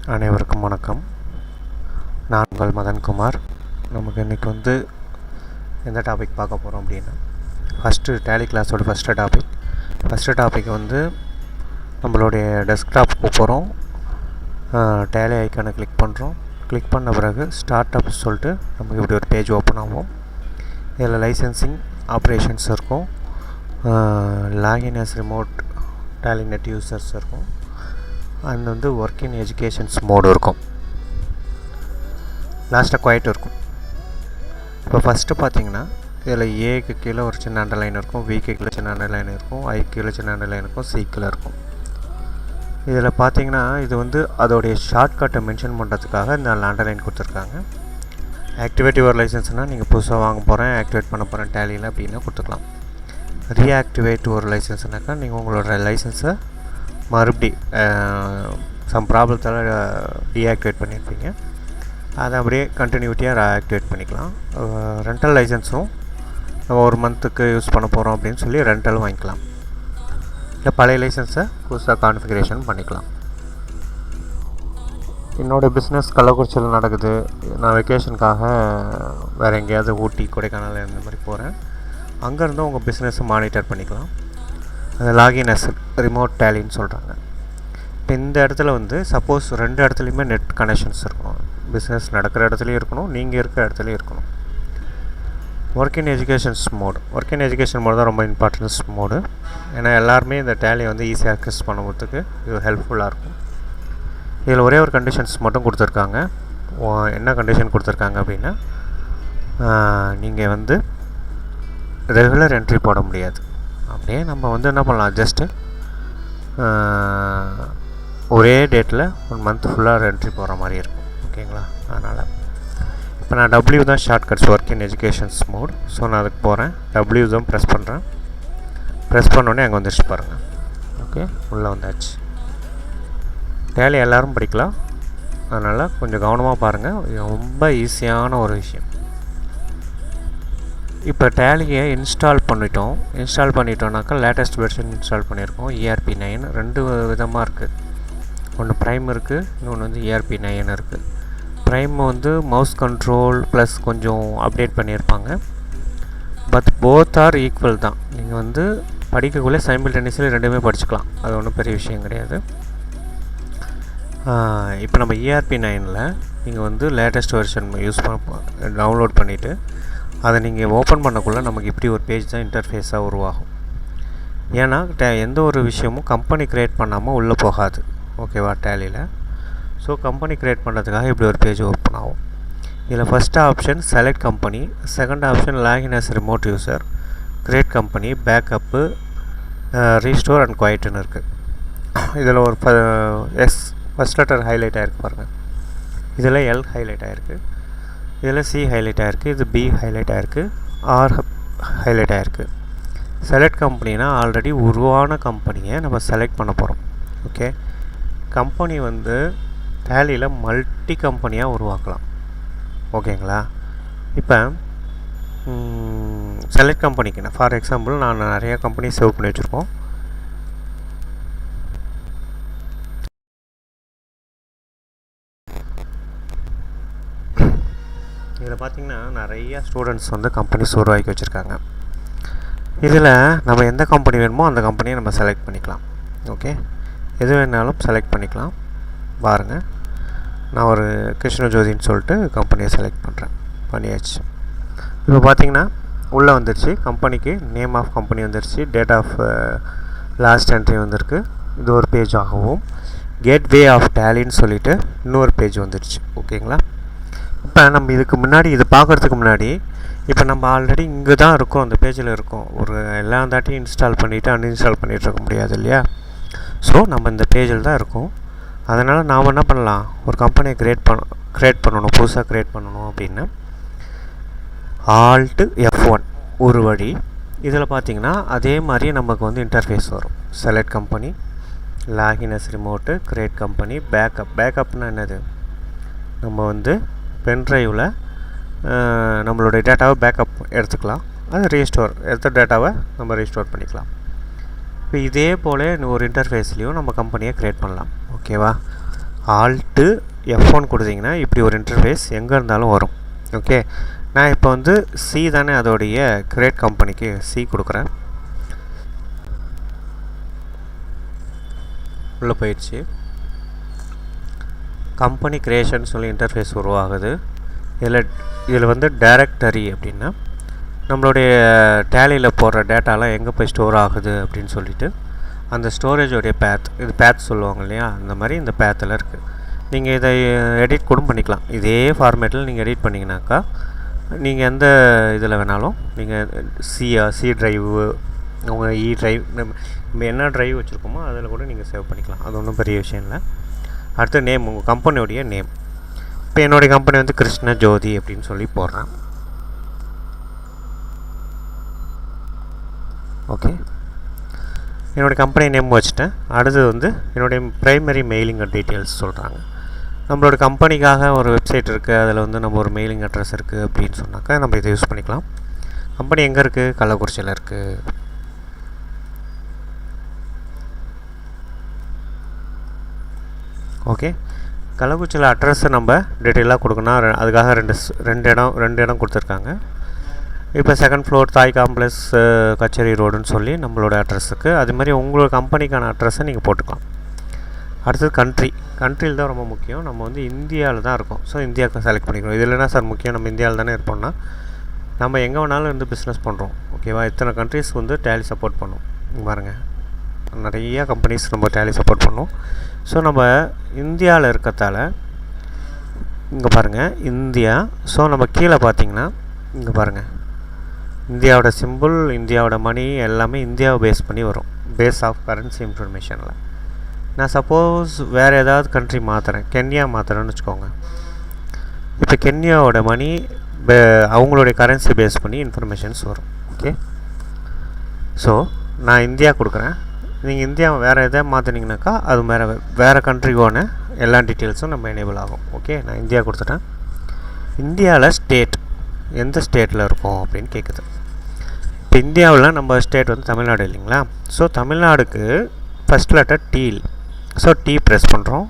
அனைவருக்கும் வணக்கம். நான் உங்கள் மதன்குமார். நமக்கு இன்றைக்கி எந்த டாபிக் பார்க்க போகிறோம் அப்படின்னா, டேலி கிளாஸோட ஃபஸ்ட்டு டாபிக் நம்மளுடைய டெஸ்க்டாப்புக்கு போகிறோம். டேலி ஐக்கானை கிளிக் பண்ணுறோம். கிளிக் பண்ண பிறகு ஸ்டார்ட் அப் சொல்லிட்டு நமக்கு இப்படி ஒரு பேஜ் ஓப்பன் ஆகும். இதில் லைசன்சிங் ஆப்ரேஷன்ஸ் இருக்கும், login as remote Tally net users இருக்கும், and work in educations mode இருக்கும். லாஸ்ட்டாக குவைட் இருக்கும். இப்போ ஃபஸ்ட்டு பார்த்தீங்கன்னா இதில் ஏக்கு கீழே ஒரு சின்ன அண்டர்லைன் இருக்கும், விக்கு கீழே சின்ன அண்டர்லைன் இருக்கும், ஐக்கு கீழே சின்ன அண்டர்லைன் இருக்கும், சிக்கில் இருக்கும். இதில் பார்த்தீங்கன்னா இது அதோடைய ஷார்ட்கட்டை மென்ஷன் பண்ணுறதுக்காக இந்த அண்டர்லைன் கொடுத்துருக்காங்க. ஆக்டிவேட் யுவர் லைசன்ஸ்னால் நீங்கள் புதுசாக வாங்க போகிறேன், ஆக்டிவேட் பண்ண போகிறேன் டேலியில் அப்படின்னா கொடுத்துக்கலாம். ரீஆக்டிவேட் ஒரு லைசன்ஸ்னாக்கா நீங்கள் உங்களோட லைசன்ஸை மறுபடி சம் ப்ராப்ளத்தால் டீஆக்டிவேட் பண்ணியிருப்பீங்க, அதை அப்படியே கண்டினியூட்டியாக ஆக்டிவேட் பண்ணிக்கலாம். ரெண்டல் லைசன்ஸும் ஒரு மந்த்துக்கு யூஸ் பண்ண போகிறோம் அப்படின்னு சொல்லி ரெண்டல் வாங்கிக்கலாம். இல்லை பழைய லைசன்ஸை புதுசாக கான்ஃபிகரேஷன் பண்ணிக்கலாம். என்னோடய பிஸ்னஸ் கள்ளக்குறிச்சியில் நடக்குது, நான் வெக்கேஷனுக்காக வேறு எங்கேயாவது ஊட்டி கொடைக்கானல் இந்த மாதிரி போகிறேன், அங்கேருந்து உங்கள் பிஸ்னஸை மானிட்டர் பண்ணிக்கலாம். அது லாகின் அஸ் ரிமோட் டேலின்னு சொல்கிறாங்க. இப்போ இந்த இடத்துல சப்போஸ் ரெண்டு இடத்துலையுமே நெட் கனெக்ஷன்ஸ் இருக்கணும். பிஸ்னஸ் நடக்கிற இடத்துலையும் இருக்கணும், நீங்கள் இருக்கிற இடத்துலையும் இருக்கணும். ஒர்க் இன் எஜுகேஷன்ஸ் மோடு தான் ரொம்ப இம்பார்ட்டன்ஸ் மோடு. ஏன்னா எல்லாருமே இந்த டேலியை ஈஸியாக அக்சஸ் பண்ணுறதுக்கு இது ஹெல்ப்ஃபுல்லாக இருக்கும். இதில் ஒரே ஒரு கண்டிஷன்ஸ் மட்டும் கொடுத்துருக்காங்க. என்ன கண்டிஷன் கொடுத்துருக்காங்க அப்படின்னா, நீங்கள் ரெகுலர் என்ட்ரி போட முடியாது. அப்படியே நம்ம என்ன பண்ணலாம், ஜஸ்ட்டு ஒரே டேட்டில் 1 மந்த் ஃபுல்லாக என்ட்ரி போடுற மாதிரி இருக்கும். ஓகேங்களா? அதனால் இப்போ நான் W தான் shortcuts work in educations mode. So நான் அதுக்கு போகிறேன், W தான் ப்ரெஸ் பண்ணுறேன். ப்ரெஸ் பண்ணோடனே அங்கே வந்துடுச்சு பாருங்கள். ஓகே, உள்ளே வந்தாச்சு. டேலி எல்லோரும் படிக்கலாம், அதனால் கொஞ்சம் கவனமாக பாருங்கள். ரொம்ப ஈஸியான ஒரு விஷயம். இப்போ டேலியை இன்ஸ்டால் பண்ணிட்டோம்னாக்கா லேட்டஸ்ட் வெர்ஷன் இன்ஸ்டால் பண்ணியிருக்கோம். ERP 9 2 விதமாக இருக்குது. ஒன்று ப்ரைம் இருக்குது, இன்னொன்று ERP 9 இருக்குது. ப்ரைம் மவுஸ் கண்ட்ரோல் ப்ளஸ் கொஞ்சம் அப்டேட் பண்ணியிருப்பாங்க. பட் போத் ஆர் ஈக்குவல் தான். நீங்கள் படிக்கக்குள்ளே சைமில்டேனியஸ்லி ரெண்டுமே படிச்சுக்கலாம், அது ஒன்றும் பெரிய விஷயம் கிடையாது. இப்போ நம்ம ERP 9ல் நீங்கள் லேட்டஸ்ட் வெர்ஷன் யூஸ் பண்ண டவுன்லோட் பண்ணிவிட்டு அதை நீங்கள் ஓப்பன் பண்ணக்குள்ளே நமக்கு இப்படி ஒரு பேஜ் தான் இன்டர்ஃபேஸாக உருவாகும். ஏன்னா எந்த ஒரு விஷயமும் கம்பெனி க்ரியேட் பண்ணாமல் உள்ளே போகாது. ஓகேவா? டேலியில் ஸோ கம்பெனி க்ரியேட் பண்ணுறதுக்காக இப்படி ஒரு பேஜ் ஓப்பன் ஆகும். இதில் first option select company, second option login as remote user, create company, backup, restore and குவைட்டுன்னு இருக்குது. இதில் ஒரு ஃபஸ்ட் லெட்டர் ஹைலைட் ஆகிருக்கு பாருங்கள். இதில் L ஹைலைட் ஆகிருக்கு, இதில் C ஹைலைட் ஆகிருக்கு, இது B ஹைலைட் ஆகிருக்கு, R ஹைலைட் ஆகிருக்கு. செலக்ட் கம்பெனினா ஆல்ரெடி உருவான கம்பெனியை நம்ம செலக்ட் பண்ண போகிறோம். ஓகே, கம்பெனி டேலியில் மல்டி கம்பெனியாக உருவாக்கலாம். ஓகேங்களா? இப்போ செலக்ட் கம்பெனிக்கு ஃபார் எக்ஸாம்பிள் நான் நிறையா கம்பெனி சேவ் பண்ணி வச்சுருக்கோம். இதில் பார்த்திங்கன்னா நிறையா ஸ்டூடெண்ட்ஸ் கம்பெனிஸ் உருவாக்கி வச்சுருக்காங்க. இதில் நம்ம எந்த கம்பெனி வேணுமோ அந்த கம்பெனியை நம்ம செலக்ட் பண்ணிக்கலாம். ஓகே, எது வேணாலும் செலக்ட் பண்ணிக்கலாம். பாருங்கள், நான் ஒரு கிருஷ்ணஜோதின்னு சொல்லிட்டு கம்பெனியை செலக்ட் பண்ணியாச்சு. இப்போ பார்த்திங்கன்னா உள்ளே வந்துருச்சு. கம்பெனிக்கு நேம் ஆஃப் கம்பெனி வந்துருச்சு, டேட் ஆஃப் லாஸ்ட் என்ட்ரி வந்திருக்கு. இது ஒரு பேஜ் ஆகவும், கேட்வே ஆஃப் டேலின்னு சொல்லிவிட்டு இன்னொரு பேஜ் வந்துருச்சு. ஓகேங்களா? இப்போ நம்ம இதுக்கு முன்னாடி இது பார்க்குறதுக்கு முன்னாடி இப்போ நம்ம ஆல்ரெடி இங்கே தான் இருக்கோம், அந்த பேஜில் இருக்கோம். ஒரு எல்லாம் தாட்டியும் இன்ஸ்டால் பண்ணிவிட்டு அன்இன்ஸ்டால் பண்ணிகிட்டு இருக்க முடியாது இல்லையா? ஸோ நம்ம இந்த பேஜில் தான் இருக்கோம். அதனால் நாம் என்ன பண்ணலாம், ஒரு கம்பெனியை க்ரியேட் பண்ணணும், புதுசாக க்ரியேட் பண்ணணும் அப்படின்னா Alt F1 ஒரு வழி. இதில் பார்த்திங்கன்னா அதே மாதிரி நமக்கு இன்டர்ஃபேஸ் வரும். Select company, login as remote, create company, பேக்கப்னா என்னது, நம்ம பென்ட்ரைவில் நம்மளுடைய டேட்டாவை பேக்கப் எடுத்துக்கலாம். அது ரீஸ்டோர் எடுத்த டேட்டாவை நம்ம ரீஸ்டோர் பண்ணிக்கலாம். இப்போ இதே போல் ஒரு இன்டர்ஃபேஸ்லேயும் நம்ம கம்பெனியை க்ரியேட் பண்ணலாம். ஓகேவா? Alt F1 கொடுத்தீங்கன்னா இப்படி ஒரு இன்டர்ஃபேஸ் எங்கே இருந்தாலும் வரும். ஓகே, நான் இப்போ வந்து சி தானே அதோடைய கிரியேட் கம்பெனிக்கு சி கொடுக்குறேன். உள்ளே போயிடுச்சு. கம்பெனி கிரியேஷன் சொல்லி இன்டர்ஃபேஸ் உருவாகுது. இதில் வந்து டைரக்டரி அப்படின்னா நம்மளுடைய டேலியில் போடுற டேட்டாலாம் எங்கே போய் ஸ்டோர் ஆகுது அப்படின்னு சொல்லிட்டு அந்த ஸ்டோரேஜோடைய இது பேத் சொல்லுவாங்க இல்லையா, அந்த மாதிரி இந்த பேத்தில் இருக்குது. நீங்கள் இதை எடிட் கூட பண்ணிக்கலாம். இதே ஃபார்மேட்டில் நீங்கள் எடிட் பண்ணிங்கனாக்கா நீங்கள் எந்த இதில் வேணாலும் நீங்கள் சி ட்ரைவு, உங்கள் ட்ரைவ், நம்ம என்ன ட்ரைவ் வச்சுருக்கோமோ அதில் கூட நீங்கள் சேவ் பண்ணிக்கலாம். அது ஒன்றும் பெரிய விஷயம் இல்லை. அடுத்து நேம், உங்கள் கம்பெனியோடைய நேம். இப்போ என்னுடைய கம்பெனி வந்து கிருஷ்ண ஜோதி அப்படின்னு சொல்லி போடுறேன். ஓகே, என்னோடய கம்பெனி நேம் வச்சுட்டேன். அடுத்தது வந்து என்னுடைய ப்ரைமரி மெயிலிங் டீட்டெயில்ஸ் சொல்கிறாங்க. நம்மளோட கம்பெனிக்காக ஒரு வெப்சைட் இருக்குது, அதில் வந்து நம்ம ஒரு மெயிலிங் அட்ரஸ் இருக்குது அப்படின்னு சொன்னாக்கா நம்ம இதை யூஸ் பண்ணிக்கலாம். கம்பெனி எங்கே இருக்குது? கள்ளக்குறிச்சியில் இருக்குது. ஓகே, கள்ளக்குறிச்சியில் அட்ரஸை நம்ம டீட்டெயிலாக கொடுக்கணும். அதுக்காக ரெண்டு இடம் கொடுத்துருக்காங்க. இப்போ 2nd ஃப்ளோர் தாய் காம்ப்ளெக்ஸ் கச்சேரி ரோடுன்னு சொல்லி நம்மளோட அட்ரஸுக்கு, அது மாதிரி உங்களோட கம்பெனிக்கான அட்ரஸை நீங்கள் போட்டுக்கலாம். அடுத்தது கண்ட்ரியில் தான் ரொம்ப முக்கியம். நம்ம வந்து இந்தியாவில் தான் இருக்கோம். ஸோ இந்தியாவுக்கு செலக்ட் பண்ணிக்கணும். இதில் என்ன சார் முக்கியம், நம்ம இந்தியாவில் தானே இருப்போம்னா நம்ம எங்கே வேணாலும் இருந்து பிஸ்னஸ் பண்ணுறோம். ஓகேவா, இத்தனை கண்ட்ரிஸ் வந்து டேலி சப்போர்ட் பண்ணும். பாருங்கள், நிறையா கம்பெனிஸ் நம்ம டேலி சப்போர்ட் பண்ணும். ஸோ நம்ம இந்தியாவில் இருக்கத்தால் இங்கே பாருங்கள் இந்தியா. ஸோ நம்ம கீழே பார்த்திங்கன்னா இங்கே பாருங்கள் இந்தியாவோட சிம்பிள், இந்தியாவோட மணி எல்லாமே இந்தியாவை பேஸ் பண்ணி வரும். பேஸ் ஆஃப் கரன்சி இன்ஃபர்மேஷனில் நான் சப்போஸ் வேறு ஏதாவது கண்ட்ரி மாற்றுறேன், கென்யா மாற்றுறேன்னு வச்சுக்கோங்க. இப்போ கென்யாவோட மணி அவங்களுடைய கரன்சி பேஸ் பண்ணி இன்ஃபர்மேஷன்ஸ் வரும். ஓகே, ஸோ நான் இந்தியா கொடுக்குறேன். நீங்கள் இந்தியாவை வேறு எதாவது மாற்றினீங்கனாக்கா அது வேறு கண்ட்ரிக்கான எல்லா டீட்டெயில்ஸும் நம்ம எனேபிள் ஆகும். ஓகே, நான் இந்தியா கொடுத்துட்டேன். இந்தியாவில் ஸ்டேட் எந்த ஸ்டேட்டில் இருக்கும் அப்படின்னு கேட்குது. இப்போ இந்தியாவில் நம்ம ஸ்டேட் வந்து தமிழ்நாடு இல்லைங்களா. ஸோ தமிழ்நாடுக்கு first letter T. So T press பண்ணுறோம்.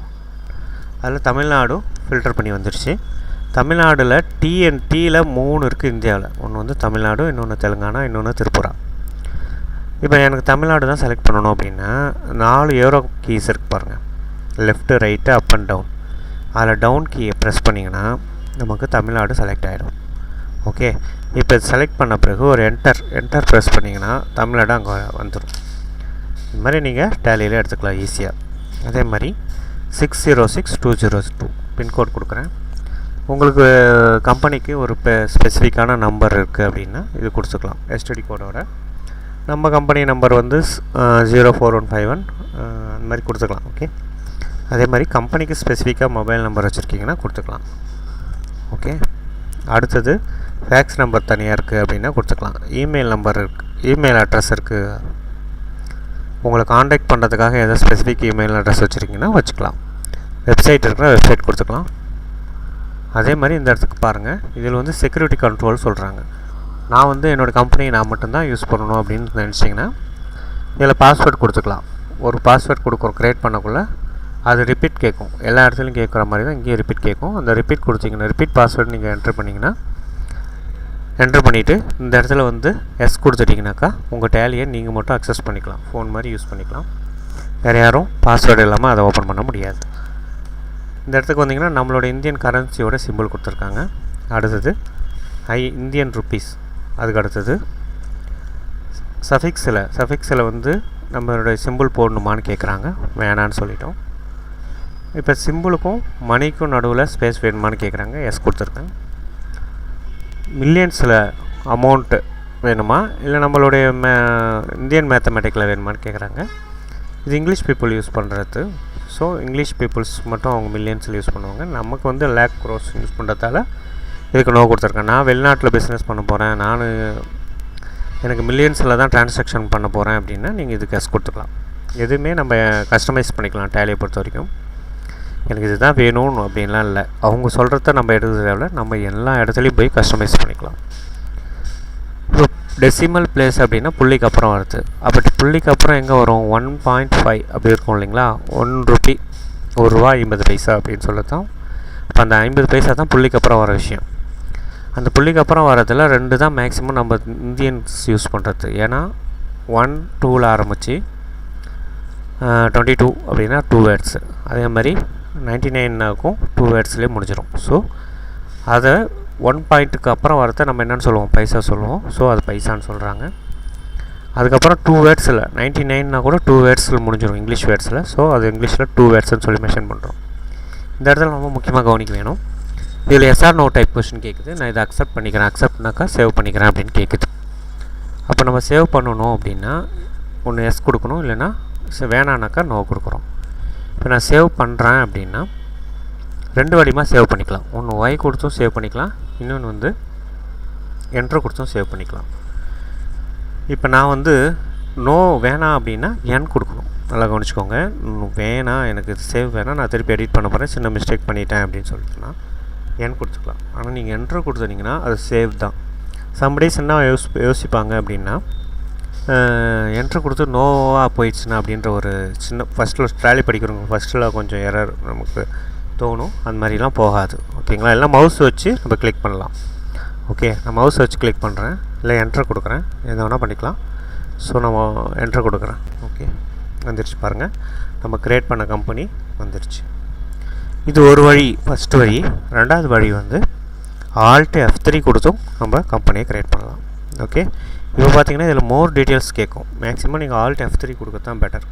அதில் தமிழ்நாடு ஃபில்டர் பண்ணி வந்துடுச்சு. தமிழ்நாடில் டியில் 3 இருக்குது இந்தியாவில். ஒன்று வந்து தமிழ்நாடு, இன்னொன்று தெலுங்கானா, இன்னொன்று திரிபுரா. இப்போ எனக்கு தமிழ்நாடு தான் செலக்ட் பண்ணணும் அப்படின்னா 4 ஏரோ கீஸ் இருக்குது பாருங்கள், left right up and down. அதில் டவுன் கீயை ப்ரெஸ் பண்ணிங்கன்னா நமக்கு தமிழ்நாடு செலக்ட் ஆகிடும். ஓகே, இப்போ செலக்ட் பண்ண பிறகு ஒரு என்டர் ப்ரெஸ் பண்ணிங்கன்னா தமிழ்நாடு அங்கே வந்துடும். இது மாதிரி நீங்கள் டேலியில் எடுத்துக்கலாம் ஈஸியாக. அதே மாதிரி 606202 பின்கோட் கொடுக்குறேன். உங்களுக்கு கம்பெனிக்கு ஒரு ஸ்பெசிஃபிக்கான நம்பர் இருக்குது அப்படின்னா இது கொடுத்துக்கலாம். எஸ்டிடி கோடோட நம்ம கம்பெனி நம்பர் வந்து 04151 அந்த மாதிரி கொடுத்துக்கலாம். ஓகே, அதே மாதிரி கம்பெனிக்கு ஸ்பெசிஃபிக்காக மொபைல் நம்பர் வச்சுருக்கீங்கன்னா கொடுத்துக்கலாம். ஓகே, அடுத்தது ஃபேக்ஸ் நம்பர் தனியாக இருக்குது அப்படின்னா கொடுத்துக்கலாம். இமெயில் நம்பர் இருக்குது, இமெயில் அட்ரஸ் இருக்குது. உங்களை காண்டாக்ட் பண்ணுறதுக்காக எதாவது ஸ்பெசிஃபிக் இமெயில் அட்ரஸ் வச்சுருக்கீங்கன்னா வச்சுக்கலாம். வெப்சைட் இருக்கிற வெப்சைட் கொடுத்துக்கலாம். அதே மாதிரி இந்த இடத்துக்கு பாருங்கள், இதில் வந்து செக்யூரிட்டி கண்ட்ரோல் சொல்கிறாங்க. நான் வந்து என்னோடய கம்பெனியை நான் மட்டும்தான் யூஸ் பண்ணணும் அப்படின்னு நினச்சிங்கன்னா இதில் பாஸ்வேர்ட் கொடுத்துக்கலாம். ஒரு பாஸ்வேர்ட் கொடுக்குறோம் க்ரியேட் பண்ணக்குள்ளே அது ரிப்பீட் கேட்கும். எல்லா இடத்துலையும் கேட்குற மாதிரி தான் இங்கேயும் ரிப்பீட் கேட்கும். அந்த ரிப்பீட் கொடுத்தீங்கன்னா ரிப்பீட் பாஸ்வேர்டு நீங்கள் என்ட்ரு பண்ணிங்கன்னா என்ட்ரு பண்ணிவிட்டு இந்த இடத்துல வந்து எஸ் கொடுத்துட்டிங்கனாக்கா உங்கள் டேலியை நீங்கள் மட்டும் அக்சஸ் பண்ணிக்கலாம். ஃபோன் மாதிரி யூஸ் பண்ணிக்கலாம். வேறு யாரும் பாஸ்வேர்டு இல்லாமல் அதை ஓப்பன் பண்ண முடியாது. இந்த இடத்துக்கு வந்தீங்கன்னா நம்மளோட இந்தியன் கரன்சியோட சிம்பிள் கொடுத்துருக்காங்க. அடுத்தது இந்தியன் ருப்பீஸ். அதுக்கு அடுத்தது சஃபிக்ஸில் வந்து நம்மளுடைய சிம்பிள் போடணுமான்னு கேட்குறாங்க. வேணான்னு சொல்லிட்டோம். இப்போ சிம்பிளுக்கும் மணிக்கும் நடுவில் ஸ்பேஸ் வேணுமான்னு கேட்குறாங்க. எஸ் கொடுத்துருக்கேன். மில்லியன்ஸில் அமௌண்ட்டு வேணுமா இல்லை நம்மளுடைய இந்தியன் மேத்தமெட்டிக்கில் வேணுமான்னு கேட்குறாங்க. இது இங்கிலீஷ் பீப்புள் யூஸ் பண்ணுறது. ஸோ இங்கிலீஷ் பீப்புள்ஸ் மட்டும் அவங்க மில்லியன்ஸில் யூஸ் பண்ணுவாங்க. நமக்கு வந்து லேக் க்ரோஸ் யூஸ் பண்ணுறதால இதுக்கு நோ கொடுத்துருக்கேன். நான் வெளிநாட்டில் பிஸ்னஸ் பண்ண போகிறேன், எனக்கு மில்லியன்ஸில் தான் ட்ரான்சாக்ஷன் பண்ண போகிறேன் அப்படின்னா நீங்கள் இதுக்கு எஸ் கொடுத்துக்கலாம். எதுவுமே நம்ம கஸ்டமைஸ் பண்ணிக்கலாம். டேலியை பொறுத்த வரைக்கும் எனக்கு இதுதான் வேணும்னு அப்படின்லாம் இல்லை. அவங்க சொல்கிறத நம்ம எடுக்கிறத நம்ம எல்லா இடத்துலையும் போய் கஸ்டமைஸ் பண்ணிக்கலாம். இப்போ டெசிமல் பிளேஸ் அப்படின்னா புள்ளிக்கு அப்புறம் வருது. அப்படி புள்ளிக்கு அப்புறம் எங்கே வரும்? 1.5 அப்படி இருக்கும் இல்லைங்களா? 1 ரூபி ₹1.50 அப்படின்னு சொல்லத்தான். இப்போ அந்த 50 பைசா தான் புள்ளிக்கு அப்புறம் வர விஷயம். அந்த புள்ளிக்கு அப்புறம் வரதில் 2 தான் மேக்ஸிமம் நம்ம இந்தியன்ஸ் யூஸ் பண்ணுறது. ஏன்னா 1 2ல் ஆரம்பித்து 22 அப்படின்னா 2 வேர்ட்ஸு, அதே மாதிரி 99க்கும் 2 வேர்ட்ஸ்லேயே முடிஞ்சிடும். ஸோ அதை 1 பாயிண்ட்டுக்கு அப்புறம் வரத நம்ம என்னென்னு சொல்லுவோம், பைசா சொல்லுவோம். ஸோ அது பைசான்னு சொல்கிறாங்க. அதுக்கப்புறம் 2 வேர்ட்ஸில் 99னா கூட 2 வேர்ட்ஸில் முடிஞ்சிடும் இங்கிலீஷ் வேர்ட்ஸில். ஸோ அது இங்கிலீஷில் 2 வேர்ட்ஸ்னு சொல்லி மென்ஷன் பண்ணுறோம். இந்த இடத்துல நம்ம முக்கியமாக கவனிக்க வேணும். இதில் எஸ்ஆர் நோ டைப் கொஸ்டின் கேட்குது. நான் இதை அக்செப்ட் பண்ணிக்கிறேன், அக்செப்ட்னாக்கா சேவ் பண்ணிக்கிறேன் அப்படின்னு கேட்குது. அப்போ நம்ம சேவ் பண்ணணும் அப்படின்னா ஒன்று எஸ் கொடுக்கணும், இல்லைனா வேணானாக்கா நோ கொடுக்குறோம். இப்போ நான் சேவ் பண்ணுறேன் அப்படின்னா 2 வழிமாக சேவ் பண்ணிக்கலாம். ஒன்று ஒய் கொடுத்தும் சேவ் பண்ணிக்கலாம், இன்னொன்று வந்து என்ட்ரு கொடுத்தும் சேவ் பண்ணிக்கலாம். இப்போ நான் வந்து நோ வேணாம் அப்படின்னா என் கொடுக்கணும். நல்லா கவனிச்சிக்கோங்க. வேணாம், எனக்கு இது சேவ் வேணாம், நான் திருப்பி எடிட் பண்ண போகிறேன், சின்ன மிஸ்டேக் பண்ணிட்டேன் அப்படின்னு சொல்லிட்டுனா என் கொடுத்துக்கலாம். ஆனால் நீங்கள் என்ட்ரு கொடுத்துட்டிங்கன்னா அது சேவ் தான். சம்டேஸ் என்ன யோசிப்பாங்க அப்படின்னா என்ட்ரு கொடுத்து நோவாக போயிடுச்சுன்னா அப்படின்ற ஒரு சின்ன ஃபஸ்ட்டில் ட்ராலி படிக்கிறவங்க ஃபஸ்ட்டில் கொஞ்சம் எரர் நமக்கு தோணும். அந்த மாதிரிலாம் போகாது. ஓகேங்களா? எல்லாம் மவுஸ் வச்சு நம்ம கிளிக் பண்ணலாம். ஓகே, நான் மவுஸ் வச்சு கிளிக் பண்ணுறேன், இல்லை என்ட்ரு கொடுக்குறேன், எது வேணால் பண்ணிக்கலாம். ஸோ நம்ம என்ட்ரு கொடுக்குறேன். ஓகே, வந்துருச்சு பாருங்கள், நம்ம க்ரியேட் பண்ண கம்பெனி வந்துருச்சு. இது ஒரு வழி, ஃபஸ்ட்டு வழி. ரெண்டாவது வழி வந்து Alt F3 கொடுத்தும் நம்ம கம்பெனியை க்ரியேட் பண்ணலாம். ஓகே, இப்போ பார்த்தீங்கன்னா இதில் மோர் டீட்டெயில்ஸ் கேட்கும். மேக்ஸிமம் நீங்கள் Alt F3 கொடுக்கத்தான் பெட்டர்.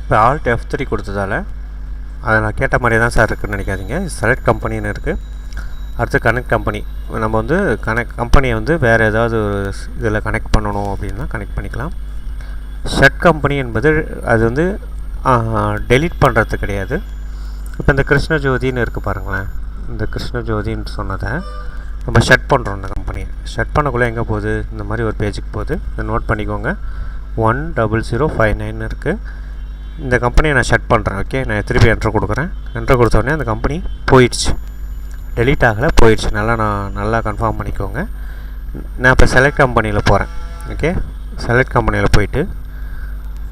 இப்போ Alt F3 கொடுத்ததால் அதை நான் கேட்ட மாதிரியே தான் சார் இருக்குதுன்னு நினைக்காதீங்க. செலக்ட் கம்பெனின்னு இருக்குது. அடுத்து கனெக்ட் கம்பெனி. நம்ம வந்து கம்பெனியை வந்து வேறு ஏதாவது ஒரு இதில் கனெக்ட் பண்ணணும் அப்படின்னா கனெக்ட் பண்ணிக்கலாம். ஷட் கம்பெனி என்பது அது வந்து டெலீட் பண்ணுறது கிடையாது. இப்போ இந்த கிருஷ்ணஜோதின்னு இருக்குது பாருங்களேன். இந்த கிருஷ்ணஜோதின்னு சொன்னதை நம்ம ஷட் பண்ணுறோம். இந்த கம்பெனியை ஷட் பண்ணக்குள்ளே எங்கே போகுது, இந்த மாதிரி ஒரு பேஜுக்கு போகுது. இதை நோட் பண்ணிக்கோங்க. 10059 இருக்குது. இந்த கம்பெனியை நான் ஷட் பண்ணுறேன். ஓகே, நான் திருப்பி என்ட்ரு கொடுக்குறேன். என்ட்ரு கொடுத்தோடனே அந்த கம்பெனி போயிடுச்சு, டெலீட் ஆகலை, போயிடுச்சு. நல்லா கன்ஃபார்ம் பண்ணிக்கோங்க. நான் இப்போ செலக்ட் கம்பெனியில் போகிறேன். ஓகே, செலக்ட் கம்பெனியில் போயிட்டு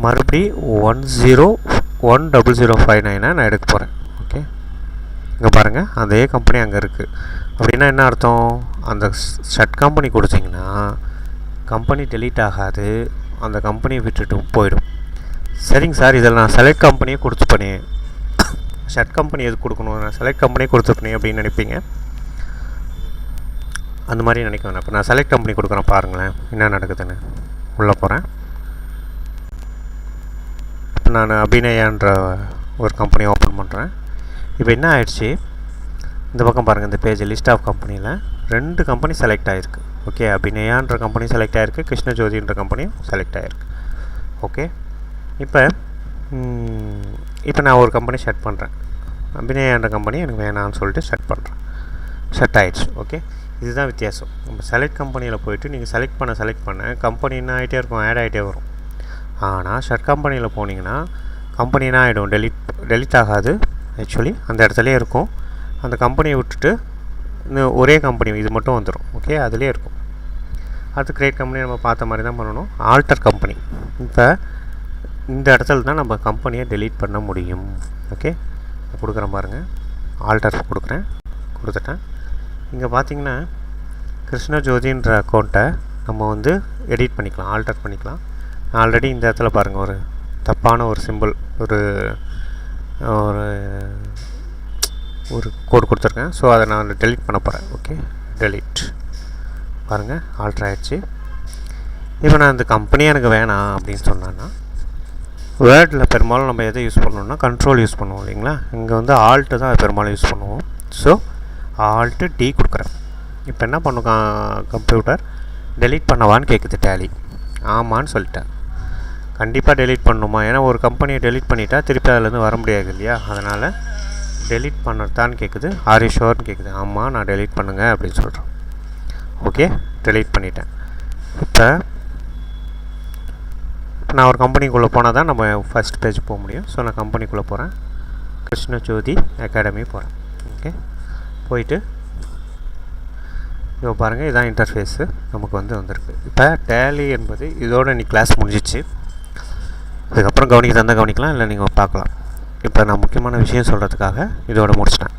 மறுபடி 10059 நான் எடுக்க போகிறேன். ஓகே, இங்கே பாருங்கள், அதே கம்பெனி அங்கே இருக்குது. அப்படின்னா என்ன அர்த்தம், அந்த ஷட் கம்பெனி கொடுத்தீங்கன்னா கம்பெனி டெலீட் ஆகாது, அந்த கம்பெனியை விட்டுட்டும் போயிடும். சரிங்க சார், இதில் நான் செலக்ட் கம்பெனியே கொடுத்துப்பேனே, ஷட் கம்பெனி எது கொடுக்கணும், நான் செலக்ட் கம்பெனியே கொடுத்துப்பேனே அப்படின்னு நினைப்பீங்க. அந்த மாதிரி நினைக்க வேணாம். இப்போ நான் செலக்ட் கம்பெனி கொடுக்குறேன், பாருங்களேன் என்ன நடக்குதுன்னு. உள்ளே போகிறேன். இப்போ நான் அபிநயான்ற ஒரு கம்பெனியை ஓப்பன் பண்ணுறேன். இப்போ என்ன ஆயிடுச்சு, இந்த பக்கம் பாருங்கள், இந்த பேஜ் லிஸ்ட் ஆஃப் கம்பெனியில் 2 கம்பெனி செலக்ட் ஆகிருக்கு. ஓகே, அபிநயான்ற கம்பெனி செலக்ட் ஆகிருக்கு, கிருஷ்ணஜோதின்ற கம்பெனியும் செலக்ட் ஆகிருக்கு. ஓகே, இப்போ நான் ஒரு கம்பெனி ஷட் பண்ணுறேன். அபிநயான்ற கம்பெனி எனக்கு வேணான்னு சொல்லிட்டு ஷட் பண்ணுறேன். ஷட் ஆகிடுச்சு. ஓகே, இதுதான் வித்தியாசம். நம்ம செலக்ட் கம்பெனியில் போய்ட்டு நீங்கள் செலக்ட் பண்ண கம்பெனி என்ன ஆகிட்டே இருக்கும், ஆட் ஆகிட்டே வரும். ஆனால் ஷட் கம்பெனியில் போனீங்கன்னா கம்பெனி என்ன ஆகிடும், டெலிட் ஆகாது. ஆக்சுவலி அந்த இடத்துலையே இருக்கும். அந்த கம்பெனியை விட்டுட்டு இன்னும் ஒரே கம்பெனி இது மட்டும் வந்துடும். ஓகே, அதிலே இருக்கும். அடுத்து கிரியேட் கம்பெனி நம்ம பார்த்த மாதிரி தான் பண்ணணும். ஆல்டர் கம்பெனி, இப்போ இந்த இடத்துல தான் நம்ம கம்பெனியை டெலீட் பண்ண முடியும். ஓகே, கொடுக்குறேன் பாருங்கள், ஆல்டர் கொடுத்துட்டேன். இங்கே பார்த்தீங்கன்னா கிருஷ்ணஜோதின்ற அக்கௌண்ட்டை நம்ம வந்து எடிட் பண்ணிக்கலாம், ஆல்டர் பண்ணிக்கலாம். ஆல்ரெடி இந்த இடத்துல பாருங்கள், ஒரு தப்பான ஒரு சிம்பிள், ஒரு ஒரு கோடு கொடுத்துருக்கேன். ஸோ அதை நான் டெலீட் பண்ண போகிறேன். ஓகே, டெலீட் பாருங்கள், ஆல்டர் ஆகிடுச்சு. இப்போ நான் இந்த கம்பெனியே எனக்கு வேணாம் அப்படின்னு சொன்னேன்னா, வேர்டில் பெரும்பாலும் நம்ம எதை யூஸ் பண்ணணும்னா கண்ட்ரோல் யூஸ் பண்ணுவோம் இல்லைங்களா. இங்கே வந்து ஆல்ட்டு தான் பெரும்பாலும் யூஸ் பண்ணுவோம். ஸோ ஆல்ட்டு டி கொடுக்குறேன். இப்போ என்ன பண்ணும் கம்ப்யூட்டர், டெலீட் பண்ணவான்னு கேட்குது டேலி. ஆமான்னு சொல்லிட்டேன். கண்டிப்பாக டெலீட் பண்ணணுமா, ஏன்னா ஒரு கம்பெனியை டெலீட் பண்ணிட்டா திருப்பி அதிலேருந்து வர முடியாது இல்லையா. அதனால் டெலீட் பண்ணுறதான்னு கேட்குது. ஆர் யூ ஷுவர்னு கேட்குது. ஆமாம், நான் டெலீட் பண்ணுங்கள் அப்படின்னு சொல்கிறேன். ஓகே, டெலீட் பண்ணிட்டேன். இப்போ நான் ஒரு கம்பெனிக்குள்ளே போனால் தான் நம்ம ஃபஸ்ட் பேஜ் போக முடியும். ஸோ நான் கம்பெனிக்குள்ளே போகிறேன், கிருஷ்ணஜோதி அகாடமி போகிறேன். ஓகே, போயிட்டு இப்போ பாருங்கள், இதான் இன்டர்ஃபேஸு நமக்கு வந்திருக்கு. இப்போ டேலி என்பது இதோட நீ கிளாஸ் முடிஞ்சிச்சு. இதுக்கப்புறம் கவனிக்க தந்தால் கவனிக்கலாம், இல்லை நீங்கள் பார்க்கலாம். இப்போ நான் முக்கியமான விஷயம் சொல்கிறதுக்காக இதோட முடிச்சிட்டேன்.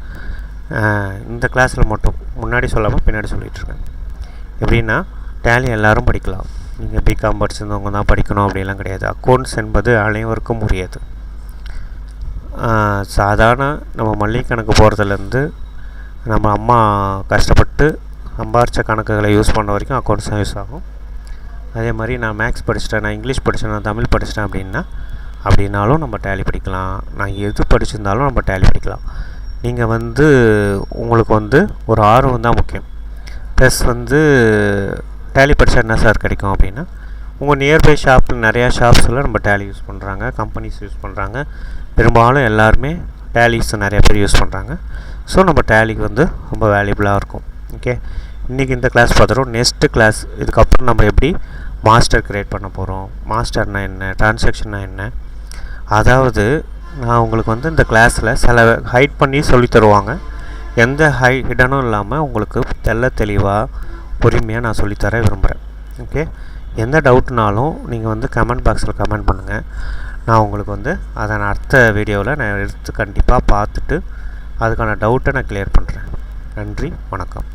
இந்த கிளாஸில் மட்டும் முன்னாடி சொல்லாமல் பின்னாடி சொல்லிகிட்ருக்கேன். எப்படின்னா, டேலி எல்லோரும் படிக்கலாம். நீங்கள் பிகாம் படிச்சிருந்தவங்க தான் படிக்கணும் அப்படிலாம் கிடையாது. அக்கௌண்ட்ஸ் என்பது அனைவருக்கும் உரியது. சாதாரண நம்ம மளிகை கணக்கு போகிறதுலேருந்து நம்ம அம்மா கஷ்டப்பட்டு சம்பாரித்த கணக்குகளை யூஸ் பண்ண வரைக்கும் அக்கௌண்ட்ஸ் தான் யூஸ் ஆகும். அதே மாதிரி நான் மேக்ஸ் படிச்சிட்டேன், நான் இங்கிலீஷ் படித்தேன், நான் தமிழ் படிச்சிட்டேன் அப்படின்னாலும் நம்ம டேலி படிக்கலாம். நான் எது படிச்சிருந்தாலும் நம்ம டேலி படிக்கலாம். நீங்கள் உங்களுக்கு ஒரு ஆர்வம் தான் முக்கியம். ப்ளஸ் டேலி படித்தா என்ன சார் கிடைக்கும் அப்படின்னா, உங்கள் நியர்பை ஷாப்பில் நிறையா ஷாப்ஸில் நம்ம டேலி யூஸ் பண்ணுறாங்க, கம்பெனிஸ் யூஸ் பண்ணுறாங்க. பெரும்பாலும் எல்லாருமே டேலிஸ் நிறைய பேர் யூஸ் பண்ணுறாங்க. ஸோ நம்ம டேலிக்கு ரொம்ப வேல்யூபிளாக இருக்கும். ஓகே, இன்றைக்கி இந்த கிளாஸ் பார்த்துட்டோம். நெக்ஸ்ட்டு கிளாஸ் இதுக்கப்புறம் நம்ம எப்படி மாஸ்டர் க்ரியேட் பண்ண போகிறோம், மாஸ்டர்னால் என்ன, ட்ரான்சாக்ஷன்னா என்ன. அதாவது நான் உங்களுக்கு இந்த கிளாஸில் சில ஹைட் பண்ணி சொல்லி தருவாங்க. எந்த ஹிடனும் இல்லாமல் உங்களுக்கு தெளிவாக பொறுமையாக நான் சொல்லித்தர விரும்புகிறேன். ஓகே, எந்த டவுட்னாலும் நீங்கள் கமெண்ட் பாக்ஸில் கமெண்ட் பண்ணுங்கள். நான் உங்களுக்கு அதை நான் அடுத்த வீடியோவில் நான் எடுத்து கண்டிப்பாக பார்த்துட்டு அதுக்கான டவுட்டை நான் கிளியர் பண்ணுறேன். நன்றி, வணக்கம்.